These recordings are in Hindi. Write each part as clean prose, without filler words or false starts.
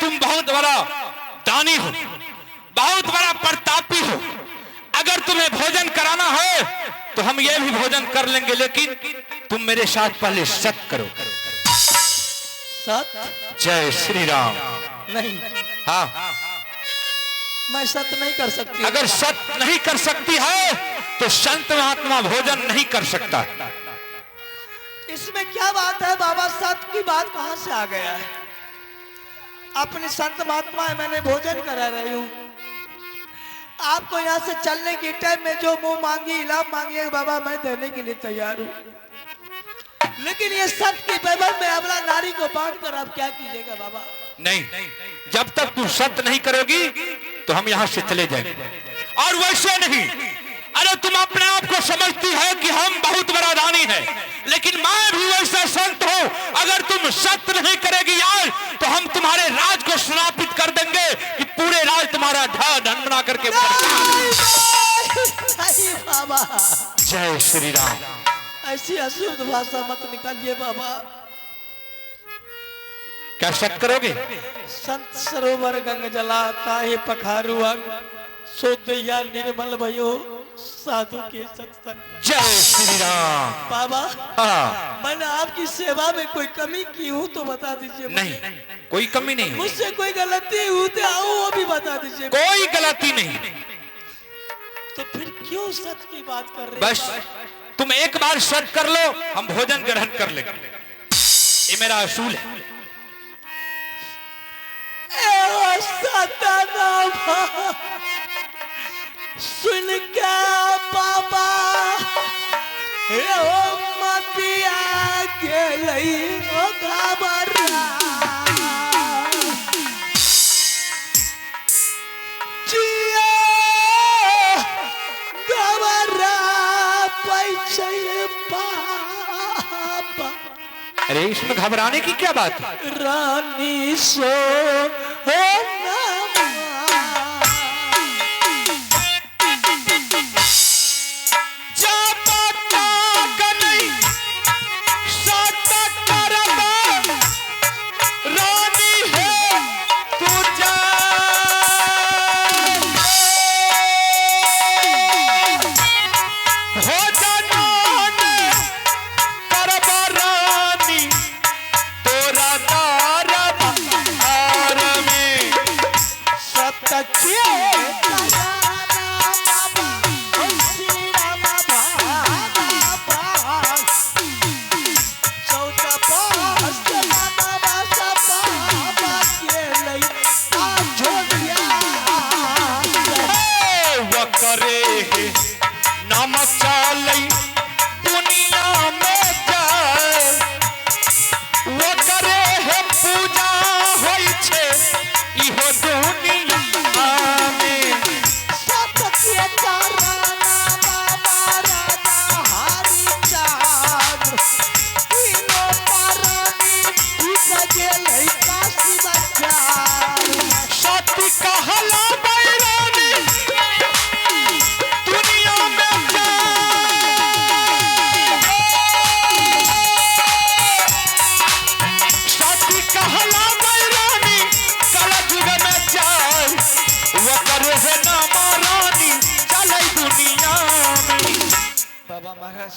तुम बहुत बड़ा दानी हो, बहुत बड़ा प्रतापी हो, अगर तुम्हें भोजन कराना हो तो हम ये भी भोजन कर लेंगे, लेकिन तुम मेरे साथ पहले सत करो। सत? जय श्री राम। नहीं, हाँ, मैं सत नहीं कर सकती। अगर सत नहीं कर सकती है तो संत महात्मा भोजन नहीं कर सकता। इसमें क्या बात है बाबा? सत की बात कहां से आ गया है? अपने संत महात्मा है, मैंने भोजन करा रही हूँ। आपको यहाँ से चलने के टाइम में जो मुंह मांगी, इलाम मांगी बाबा, मैं देने के लिए तैयार हूँ, लेकिन ये सत की बेबल में अबला नारी को बांट कर आप क्या कीजिएगा बाबा? नहीं, जब तक तू सत्य नहीं करोगी तो हम यहाँ से चले जाएंगे। और वैसे नहीं, अरे तुम अपने आप को समझती है कि हम बहुत बड़ा दानी है, लेकिन मैं भी वैसा संत हूँ। अगर तुम सत्य नहीं करेगी आज तो हम तुम्हारे राज को श्रापित कर देंगे कि पूरे राज तुम्हारा धन बना करके। नहीं बाबा, जय श्री राम। ऐसी अशुद्ध भाषा मत निकालिए बाबा। क्या सत्य करोगे? संत सरोवर गंग जला ताहे पखारू अंग, सोदया निर्मल भयो साधु के सत्संग। जय श्री राम। बाबा, हाँ, मैंने आपकी सेवा में कोई कमी की हूँ तो बता दीजिए। नहीं, कोई कमी नहीं, मुझसे कोई गलती हुई तो आओ वो भी बता दीजिए। कोई गलती नहीं। तो फिर क्यों सच की बात कर रहे? बस तुम एक बार सत्य कर लो, हम भोजन ग्रहण कर लेंगे। ये मेरा असूल है। सुन के बाबा मतिया के लई घबरा, जिया घबरा पैसे पापा। अरे इसमें घबराने की क्या बात है? रानी सो हो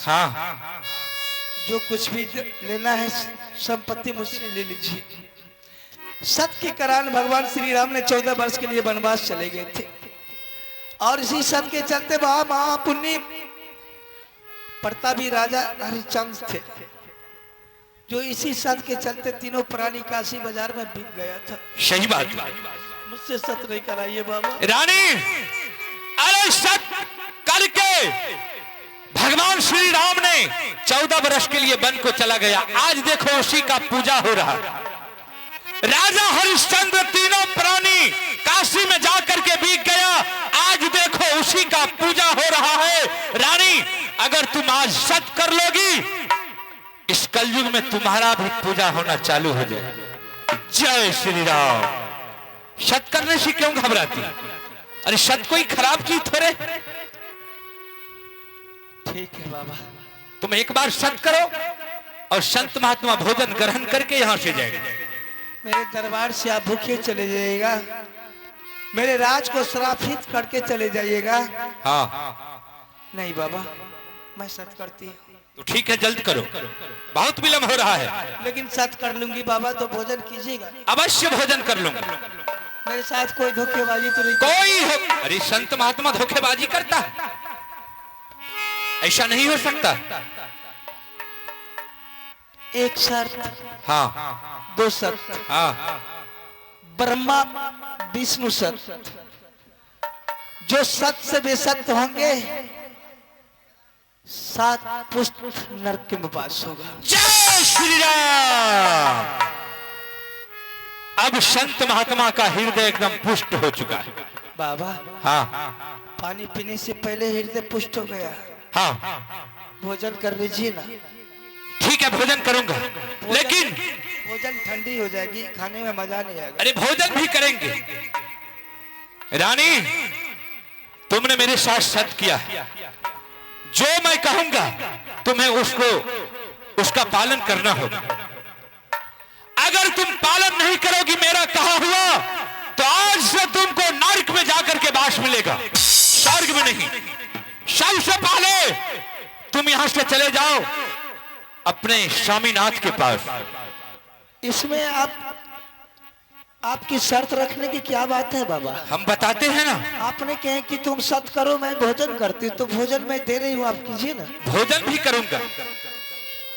हाँ, जो कुछ भी लेना है संपत्ति मुझसे ले लीजिए। सत्य के कारण भगवान श्री राम ने 14 वर्ष के लिए वनवास चले गए थे और इसी सत्य के चलते वहां महापुण्य प्रतापी राजा हरिश्चंद्र थे, जो इसी सत्य के चलते तीनों प्राणी काशी बाजार में बिक गया था। सही बात। मुझसे सत्य नहीं कराइए बाबा। रानी, अरे सत्य करके भगवान श्री राम ने 14 वर्ष के लिए वन को चला गया। आज देखो उसी का पूजा हो रहा। राजा हरिश्चंद्र तीनों प्राणी काशी में जाकर के बिक गया, आज देखो उसी का पूजा हो रहा है। रानी, अगर तुम आज सत्य कर लोगी, इस कलयुग में तुम्हारा भी पूजा होना चालू हो जाए। जय श्री राम। सत्य करने से क्यों घबराती? अरे सत्य कोई खराब चीज थोड़े। ठीक है बाबा, तुम एक बार सत्य करो और संत महात्मा भोजन ग्रहण करके यहां से जाएंगे। मेरे दरबार से आप भूखे चले जाइएगा, मेरे राज को श्रापित करके चले जाइएगा। हाँ नहीं बाबा, मैं सच करती हूँ। तो ठीक है, जल्द करो, बहुत विलंब हो रहा है। लेकिन सच कर लूंगी बाबा, तो भोजन कीजिएगा। अवश्य भोजन कर लूंगा। मेरे साथ कोई धोखेबाजी तो नहीं? कोई हो, अरे संत महात्मा धोखेबाजी करता है? ऐसा नहीं हो सकता। एक शर्त। हाँ। दो शर्त। हाँ। ब्रह्मा विष्णु सत्य, जो सत्य से बेसत्य होंगे, 7 पुष्ट नरक में वास होगा। जय श्री राम। अब संत महात्मा का हृदय एकदम पुष्ट हो चुका है। बाबा हाँ। पानी पीने से पहले हृदय पुष्ट हो गया। हाँ। भोजन कर लीजिए ना। ठीक है, भोजन करूंगा, लेकिन भोजन ठंडी हो जाएगी, खाने में मजा नहीं आएगा। अरे भोजन भी करेंगे। रानी, तुमने मेरे साथ सत्य किया, जो मैं कहूंगा तुम्हें उसका पालन करना होगा। अगर तुम पालन नहीं करोगी मेरा कहा हुआ, तो आज से तुमको नरक में जाकर के वास मिलेगा, स्वर्ग में नहीं। सबसे पहले तुम यहां से चले जाओ अपने स्वामीनाथ के पास। इसमें आपकी शर्त रखने की क्या बात है बाबा? हम बताते हैं ना। आपने कहे कि तुम सत्य करो, मैं भोजन करती हूँ, तो भोजन मैं दे रही हूँ, आप कीजिए ना। भोजन भी करूंगा,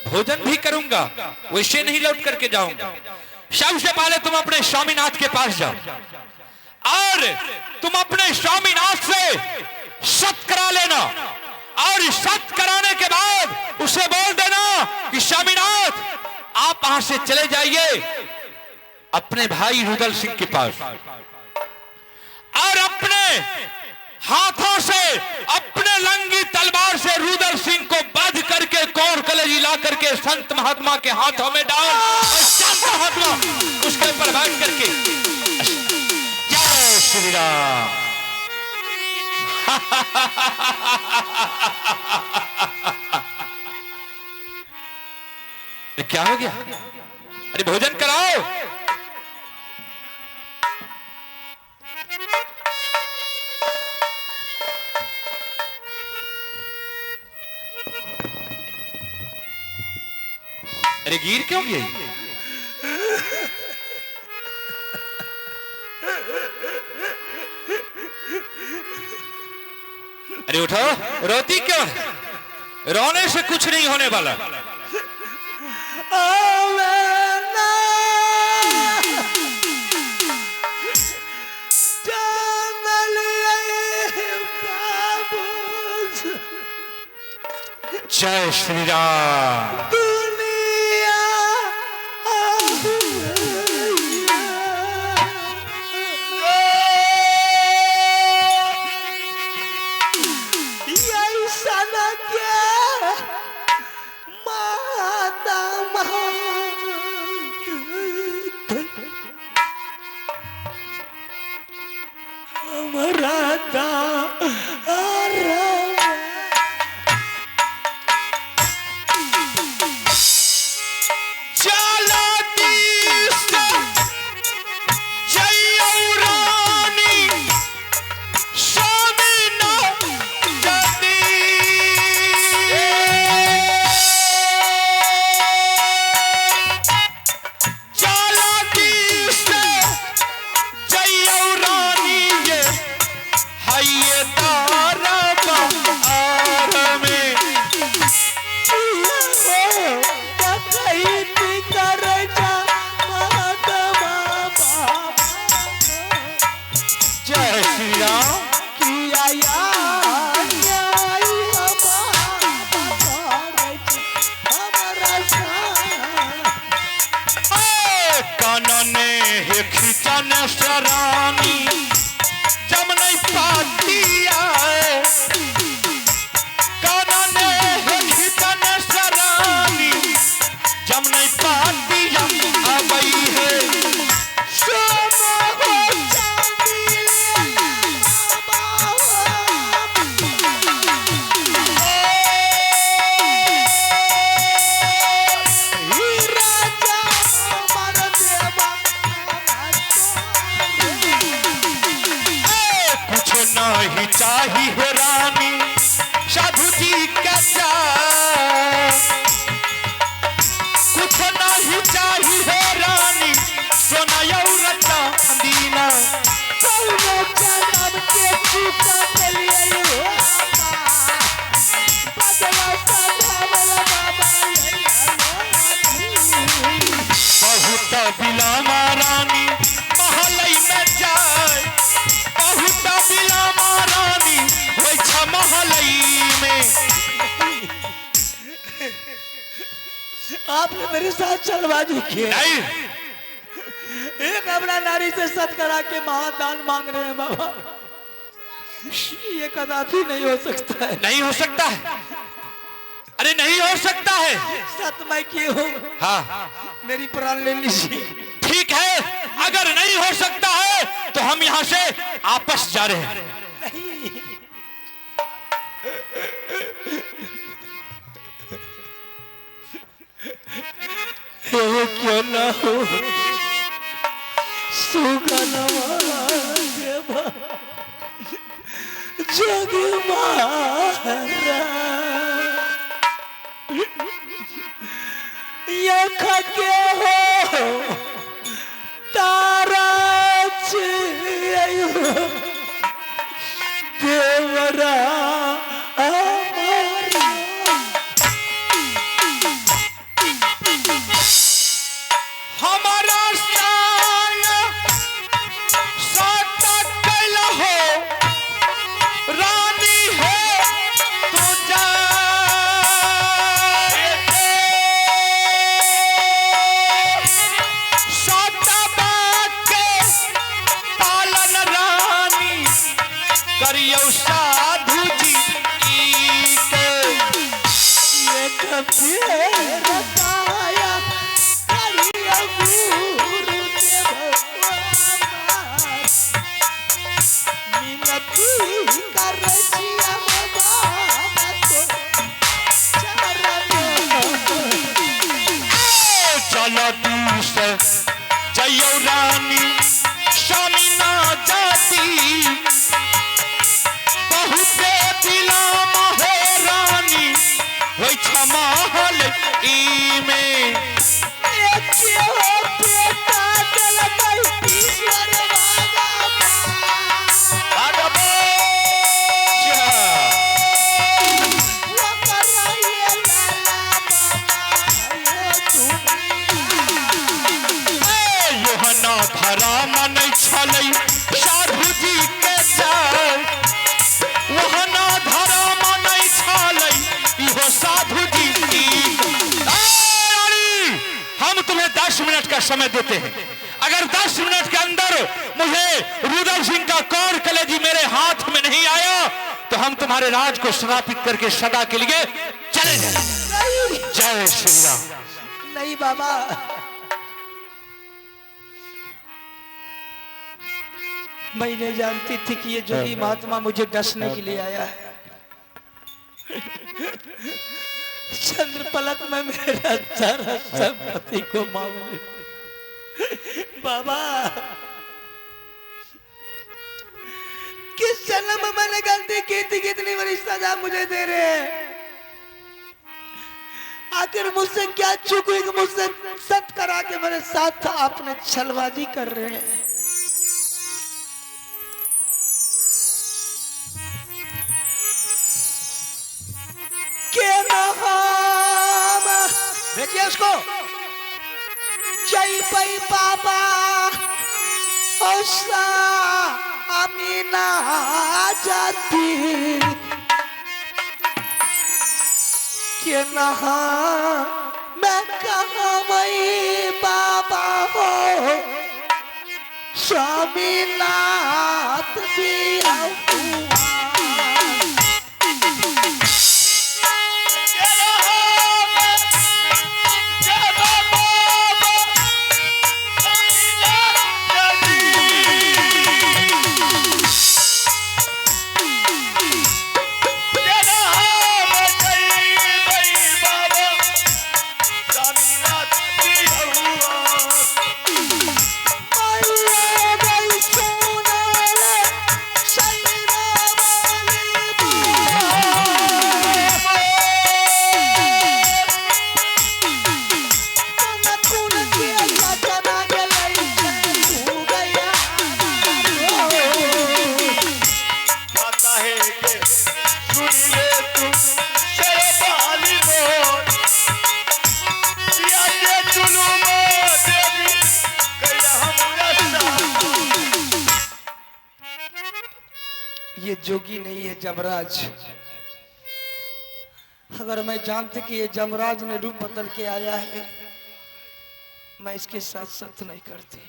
भोजन भी करूंगा, वैसे नहीं लौट करके जाऊंगा। सबसे पहले तुम अपने स्वामीनाथ के पास जाओ और तुम अपने स्वामीनाथ से सत्य करा लेना, और सत्य कराने के बाद उसे बोल देना कि स्वामीनाथ आप वहां से चले जाइए अपने भाई रुदल सिंह के पास, और अपने हाथों से अपने लंगी तलवार से रुदल सिंह को बध करके कौर कलेजी ला करके संत महात्मा के हाथों में डाल, और संत महात्मा उसके ऊपर बैठ करके जय श्री राम। क्या हो गया? अरे भोजन कराओ। अरे गिर क्यों गई? अरे उठो, रोती क्यों है? रोने से कुछ नहीं होने वाला। जय श्री राम। नहीं चाहिए रानी साधु जी का कुछ नहीं चाहिए रानी सोना और चांदीना कौनो जन्म के चूका के लिए हो बदला सदावला बाबा बहुत बिलामा रानी महलई में जाए बहुत बिलामा रानी होय छ महलई में। आपने मेरे साथ चलबाजी की नहीं एक अपना नारी से सत करा के महादान मांग रहे हैं बाबा ये कदापि नहीं हो सकता है। नहीं हो सकता है अरे नहीं हो सकता है। सत मैं की हूँ हाँ मेरी प्राण ले लीजिए। ठीक है अगर नहीं हो सकता है तो हम यहाँ से आपस जा रहे हैं। ये क्यों ना हो सुगनवा देवा जग मारा ये खके हो तारा देवरा हमारा रानी है तो जा पालन रानी करियो साधु जी के ये कभी बताया करियो गुरु मिनती कर रसिया बाबा तो चलो दूस जयो रानी स्वामी ना जाती बहुते बिलाम हो रानी वही छमाहल ई में धरा मन छलै साधु जी के जाय वहाँ ना धरा मन छलै इहो साधु जी की। हम तुम्हें 10 मिनट का समय देते हैं अगर 10 मिनट के अंदर मुझे रुद्र सिंह का कौर कलेजी मेरे हाथ में नहीं आया तो हम तुम्हारे राज को श्रापित करके सदा के लिए चले जाएंगे। जय श्री राम। नहीं बाबा मैं नहीं जानती थी कि ये जोगी महात्मा मुझे डसने के लिए आया है। चंद्र पलक में मेरा सारा संपत्ति को मांग बाबा किस जन्म में मैंने गलती की थी कितनी बड़ी सजा मुझे दे रहे हैं। आखिर मुझसे क्या चूक हुई कि मुझसे सत करा के मेरे साथ आपने छलबाजी कर रहे हैं। देखिए उसको जय पई बाबा औसा अमीना जाती के नहा मैं कहाँ वही बाबा हो स्वामीनाथ दिया ये जोगी नहीं है जमराज। अगर मैं जानती कि ये जमराज ने रूप बदल के आया है, मैं इसके साथ सत्य नहीं करती।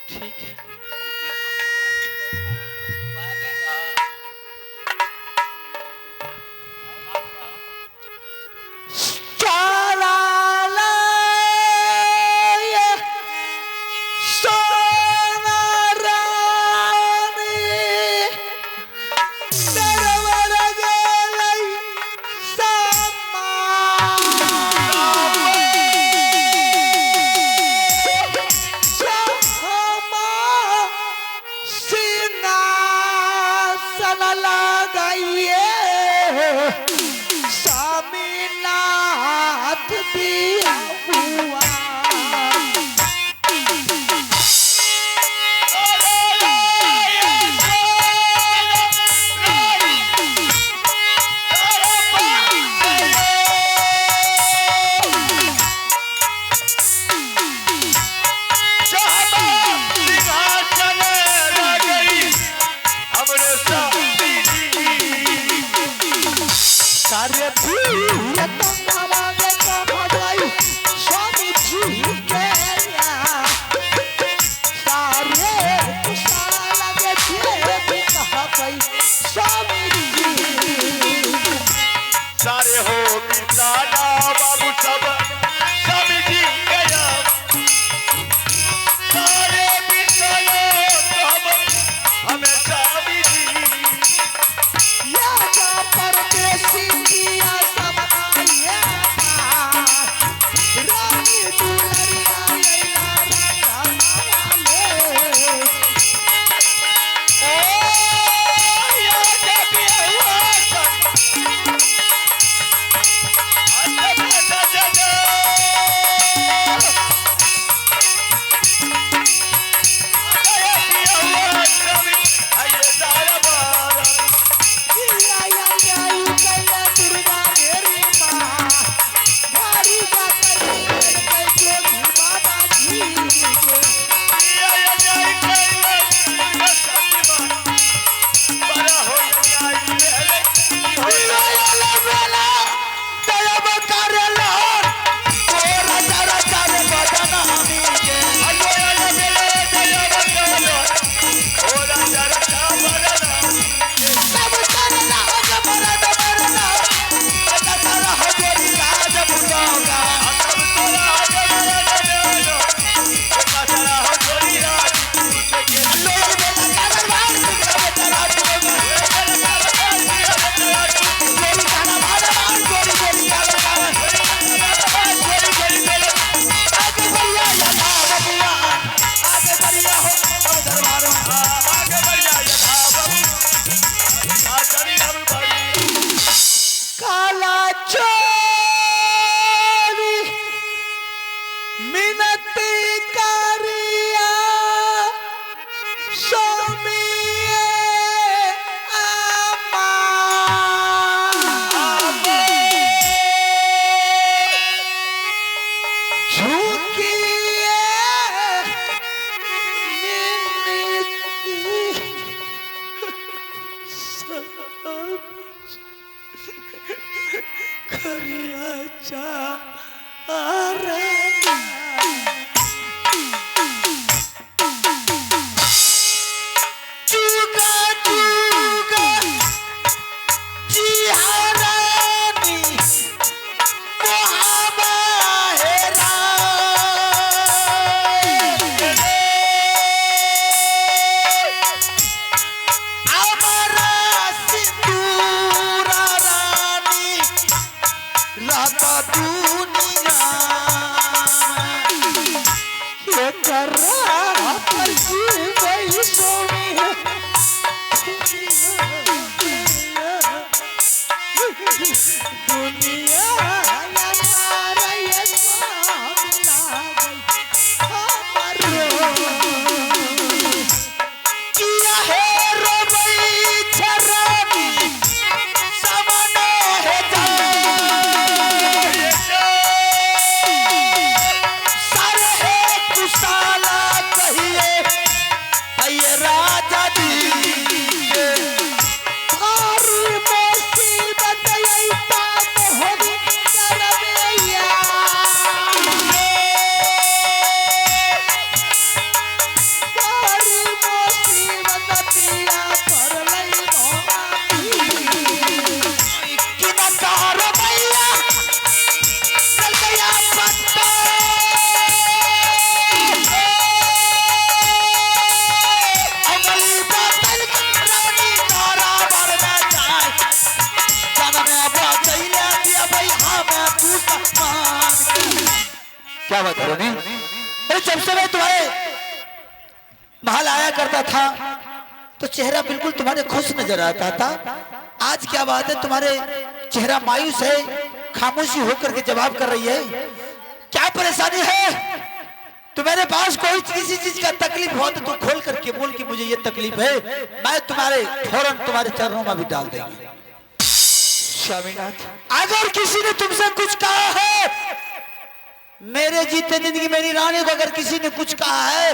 ठीक है। जब से मैं तुम्हारे महल आया करता था तो चेहरा बिल्कुल तुम्हारे खुश नजर आता था। आज क्या बात है, तुम्हारे चेहरा मायूस है, खामोशी होकर के जवाब कर रही है। क्या परेशानी है? तुम्हारे पास कोई किसी चीज का तकलीफ हो तो तू खोल करके बोल कि मुझे ये तकलीफ है, मैं तुम्हारे फौरन तुम्हारे चरणों में भी डाल देंगे। स्वामीनाथ, अगर किसी ने तुमसे कुछ कहा है, मेरे जीते जिंदगी मेरी रानी को अगर किसी ने कुछ कहा है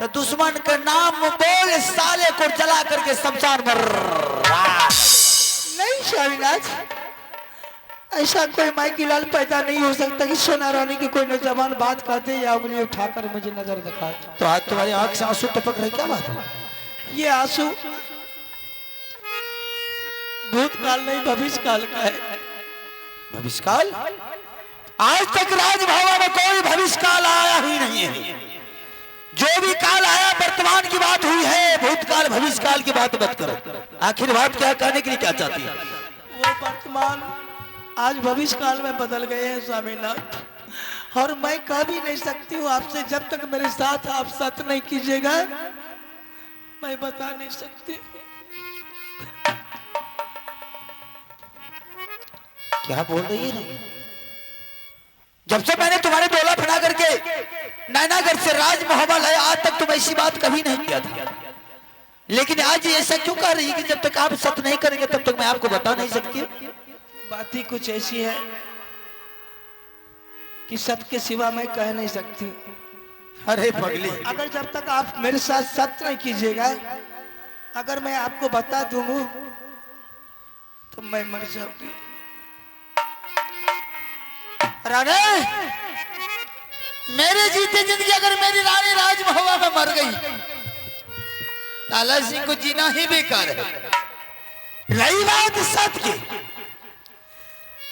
तो दुश्मन का नाम बोल, इस साले को जला करके शमशान में नहीं स्वामीनाथ, ऐसा कोई माई की लाल पैदा नहीं हो सकता कि सोना रानी की कोई नौजवान बात कहते या उंगली उठाकर मुझे नजर दिखा। तो आज तुम्हारी आंख से आंसू टपक रहे, क्या बात है? ये आंसू भूतकाल नहीं भविष्यकाल का है। भविष्यकाल? आज तक राजभवन में कोई भविष्यकाल आया ही नहीं है। जो भी काल आया वर्तमान की बात हुई है, भूतकाल भविष्यकाल की बात मत करो। आखिर बात क्या कहने के लिए क्या चाहती है? वो वर्तमान आज भविष्य काल में बदल गए हैं स्वामीनाथ, और मैं कह भी नहीं सकती हूँ आपसे जब तक मेरे साथ आप सत्य नहीं कीजिएगा, मैं बता नहीं सकती। क्या बोल रही है? जब से मैंने तुम्हारे डोला फड़ा करके नैनागढ़ से राजमहल है, आज तक तुम ऐसी बात कभी नहीं किया था, लेकिन आज ऐसा क्यों कह रही है कि जब तक आप सत्य नहीं करेंगे तब तक मैं आपको बता नहीं सकती? बात ही कुछ ऐसी है कि सत्य के सिवा मैं कह नहीं सकती। अरे पगली, अगर जब तक आप मेरे साथ सत्य नहीं कीजिएगा, अगर मैं आपको बता दूंगा तो मैं मर जाऊंगी। रानी, मेरे जीते जिंदगी अगर मेरी रानी राजमहल में मर गई, ताला सिंह को जीना ही बेकार है। रही बात सत्य की,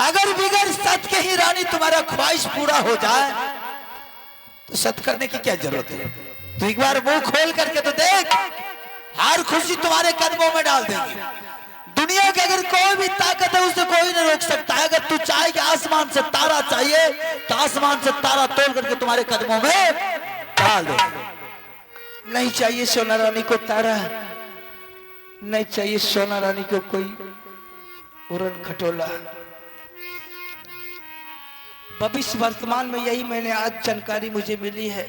अगर बिगड़ सत्य के ही रानी तुम्हारा ख्वाहिश पूरा हो जाए तो सत्य करने की क्या जरूरत है? तो एक बार मुंह खोल करके तो देख, हर खुशी तुम्हारे कदमों में डाल देंगे। दुनिया की अगर कोई भी ताकत है उसे कोई नहीं रोक सकता है। अगर तू चाहे कि आसमान से तारा चाहिए तो आसमान से तारा तोड़ करके तुम्हारे कदमों में डाल देंगे। नहीं चाहिए सोना रानी को तारा, नहीं चाहिए सोना रानी को कोई उड़न खटोला। भविष्य वर्तमान में यही मैंने आज जानकारी मुझे मिली है।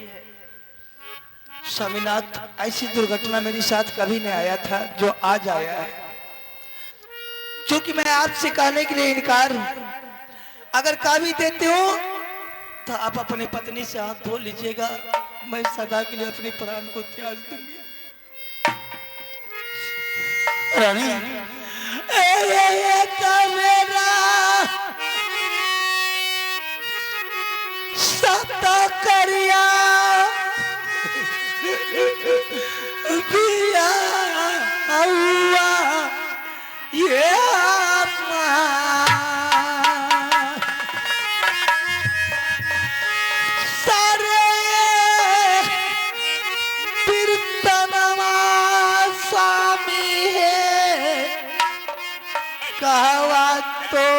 स्वामीनाथ, ऐसी दुर्घटना मेरे साथ कभी नहीं आया था जो आज आया है। क्योंकि मैं आपसे कहने के लिए इनकार हूं, अगर कह भी देते हो तो आप अपनी पत्नी से हाथ धो लीजिएगा, मैं सदा के लिए अपने प्राण को त्याग दूंगी। रानी, मेरा सता करिया पिया हुआ ये सारे कीर्तनमा स्वामी है कहवा तो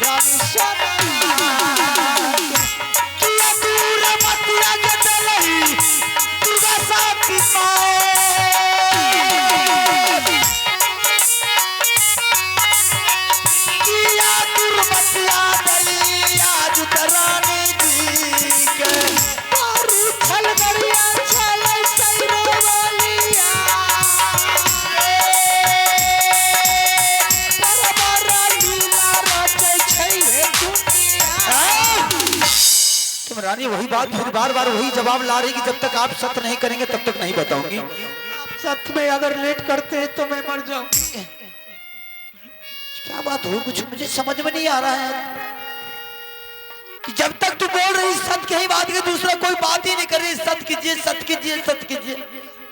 रानी सोना किया दूर मतिया के चलई दुर्गा साथी किया दूर मतिया दई आज रानी जी के और छल गरिया छल सैरो वालिया तुम रानी वही बात फिर बार बार वही जवाब ला रही कि जब तक आप सत्य नहीं करेंगे तब तक नहीं बताऊंगी। आप सत्य में अगर लेट करते हैं तो मैं मर जाऊंगी। क्या बात हो, कुछ मुझे समझ में नहीं आ रहा है कि जब तक तू बोल रही सत्य की ही बात की दूसरा कोई बात ही नहीं कर रही। सत्य कीजिए सत्य कीजिए सत्य कीजिए।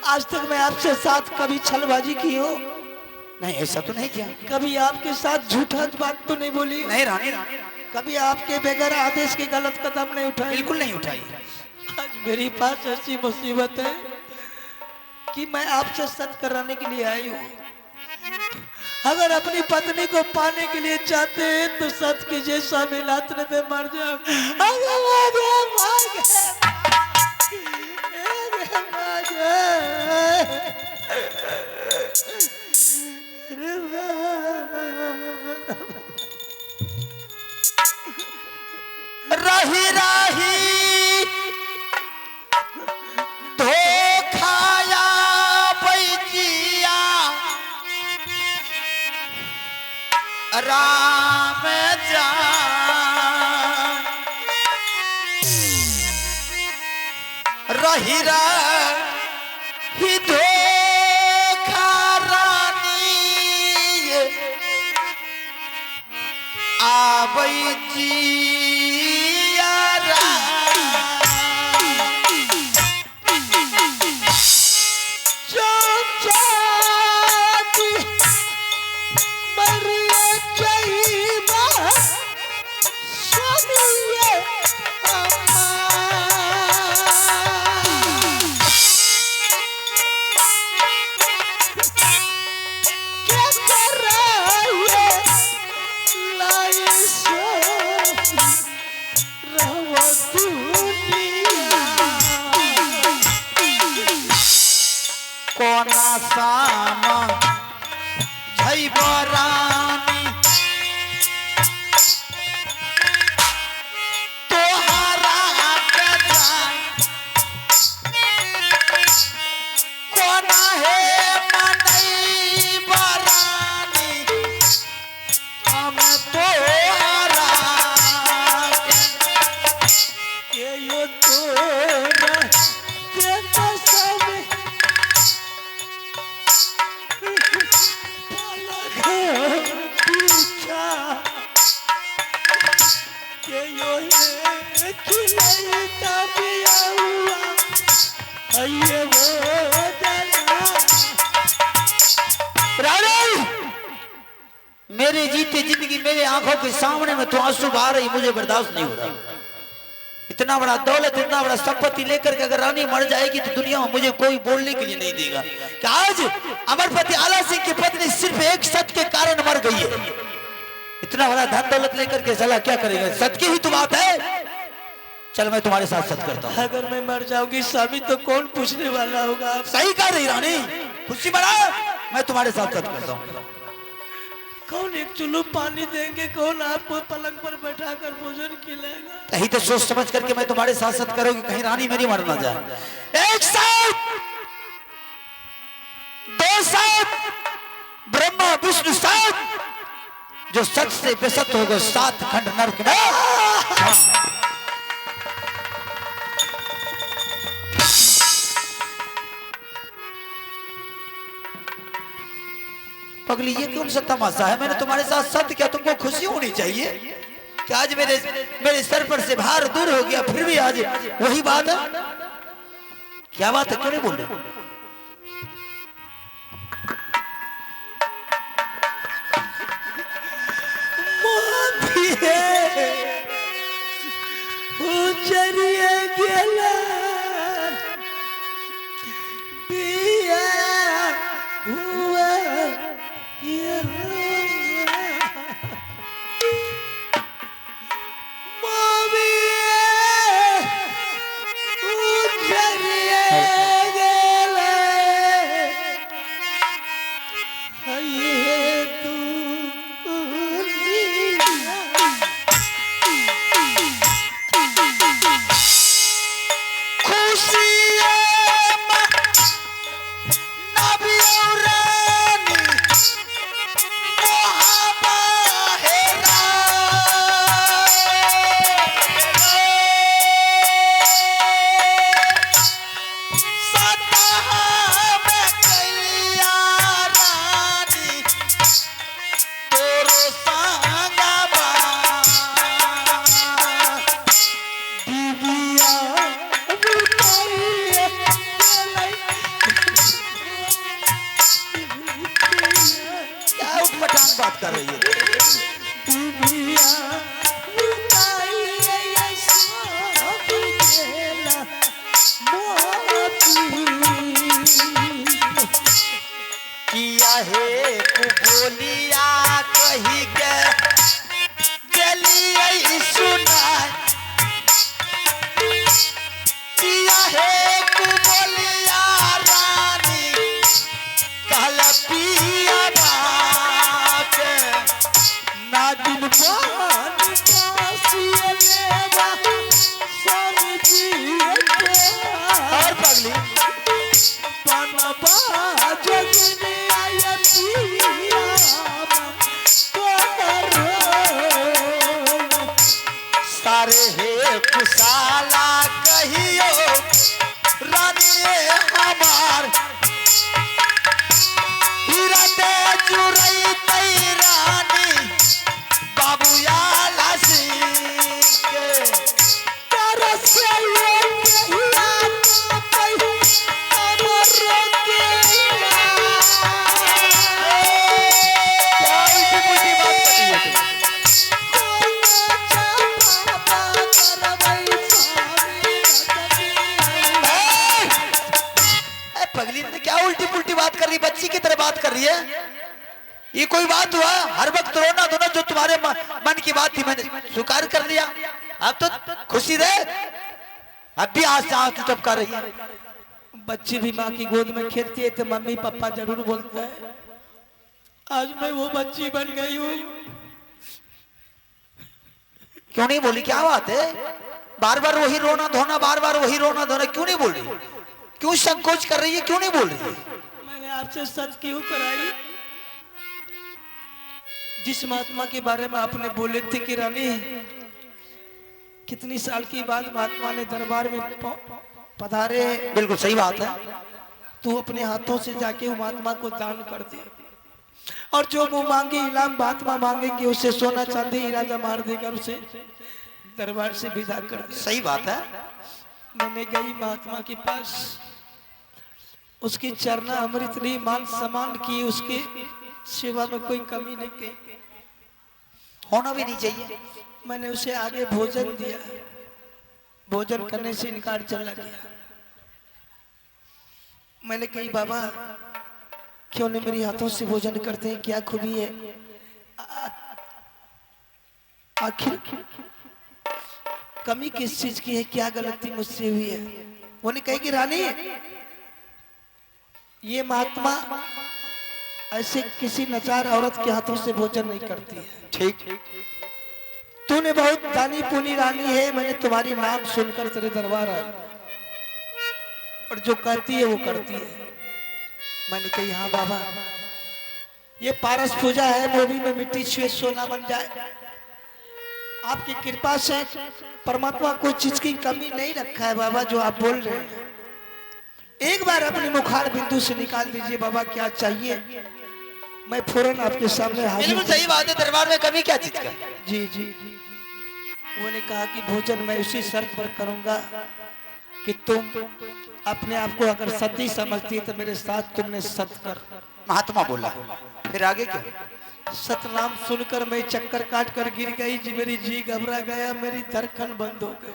आज तक मैं आपसे साथ कभी छलबाजी की हो? नहीं ऐसा तो नहीं किया। कभी आपके साथ झूठा बात तो नहीं बोली? नहीं रानी, कभी आपके बगैर आदेश के गलत कदम नहीं उठाए? बिल्कुल नहीं उठाई। आज मेरी पास ऐसी मुसीबत है कि मैं आपसे सत्य कराने के लिए आई हूँ। अगर अपनी पत्नी को पाने के लिए चाहते हैं तो सत्य कीजिए स्वामी, लातने पे मर जाओ। रही रही धोखाया बैजिया राम जान रही रही धोखा रानी आबै जिया कोना सामा झैबो रानी तोहरा के जान कोना हे मनई बरानी हम तोहरा के यो तोरा के कसम पूछा के यो है खिलैता पिया हुआ आइए वो दला। रानी मेरे जीते जिंदगी मेरे आंखों के सामने में तो आंसू बहा रही, मुझे बर्दाश्त नहीं हो रहा। इतना बड़ा दौलत इतना बड़ा संपत्ति लेकर के अगर रानी मर जाएगी तो दुनिया में मुझे कोई बोलने के लिए नहीं देगा कि आज अमरपति आला सिंह की पत्नी सिर्फ एक सत्य के कारण मर गई है। इतना बड़ा धन दौलत लेकर के सलाह क्या करेगा? सत्य की ही तो बात है। चल मैं तुम्हारे साथ सत्य करता हूँ। अगर मैं मर जाऊंगी स्वामी तो कौन पूछने वाला होगा? सही कह रही रानी, खुशी बड़ा मैं तुम्हारे साथ सत्य करता हूँ। कौन एक चुल्लू पानी देंगे, कौन आपको पलंग पर बैठा कर भोजन खिलाएगा? कहीं तो सोच समझ करके मैं तुम्हारे साथ सत्य करूंगी, कहीं रानी मेरी मर ना जाए। एक साथ दो साथ ब्रह्मा विष्णु साथ, जो सत से बेसत होगा सात खंड नरक में। पगली ये कौन सा तमाशा है? मैंने तुम्हारे साथ सत्य किया, तुमको खुशी होनी चाहिए कि आज मेरे सर पर से भार दूर हो गया, फिर भी आज वही बात है। क्या बात है, क्यों नहीं बोल रहे? तारे हे कुशाला कहियो रानी हमार हीराते जुरई तई रानी बाबूयाला सिंह के तरसे ये कहिया कहि अमर के क्या उल्टी पुल्टी बात कर रही है पगली ने क्या उल्टी पुल्टी बात कर रही, बच्ची की तरह बात कर रही है? ये कोई बात हुआ? हर वक्त रोना धोना जो तुम्हारे मन की बात थी मैंने स्वीकार कर लिया। अब तो खुशी रहे, अब भी आज आंख टपका रही है। बच्ची भी माँ की गोद में खेलती है तो मम्मी पापा जरूर बोलते हैं। आज मैं वो बच्ची बन गई हूँ। क्यों नहीं बोली? क्या बात है? बार बार वही रोना धोना, बार बार वही रोना धोना, क्यों नहीं बोल रही? क्यों संकोच कर रही है? क्यों नहीं बोल रही है? मैंने आपसे सच क्यों कराई? जिस महात्मा के बारे में आपने बोले थे कि रानी कितनी साल की बाद महात्मा ने दरबार में पधारे, बिल्कुल सही बात है। तू अपने हाथों से जाके वो महात्मा को दान कर दे और जो मुंह मांगे इनाम महात्मा मांगेंगे उसे सोना चांदी हीरा जवाहर देकर उसे दरबार से विदा कर दे। सही बात है। मैंने गई महात्मा के पास, उसकी चरना अमृत ली, मान सम्मान की, उसके सेवा में कोई कमी नहीं की, होना भी नहीं चाहिए। मैंने उसे आगे भोजन दिया, भोजन करने से इनकार चला गया। मैंने कही बाबा क्यों नहीं मेरे हाथों से भोजन करते हैं, क्या खूबी है? आखिर कमी किस चीज की है, क्या गलती मुझसे हुई है? वो ने कही कि रानी ये महात्मा ऐसे किसी नचार औरत के हाथों से भोजन नहीं करती है। ठीक, तूने बहुत दानी पुनी रानी है, मैंने तुम्हारी नाम सुनकर तेरे दरबार आया और जो कहती है वो करती है। मैंने कही हाँ बाबा, ये पारस पूजा है, मोदी में मिट्टी छुए सोना बन जाए। आपकी कृपा से परमात्मा कोई चीज की कमी नहीं रखा है बाबा जो आप बोल रहे हैं। एक बार अपनी मुखार बिंदु से निकाल दीजिए बाबा, क्या चाहिए मैं फौरन आपके सामने हाजिर। बिल्कुल सही बात है। दरबार में कमी क्या चीज का? जी जी जी। वो ने कहा कि भोजन मैं उसी शर्त पर करूंगा कि तुम अपने आप को अगर सती समझती तो मेरे साथ तुमने सत कर। महात्मा बोला, फिर आगे क्या? सतनाम सुनकर मैं चक्कर काट कर गिर गई जी, मेरी जी घबरा गया, मेरी धड़कन बंद हो गई।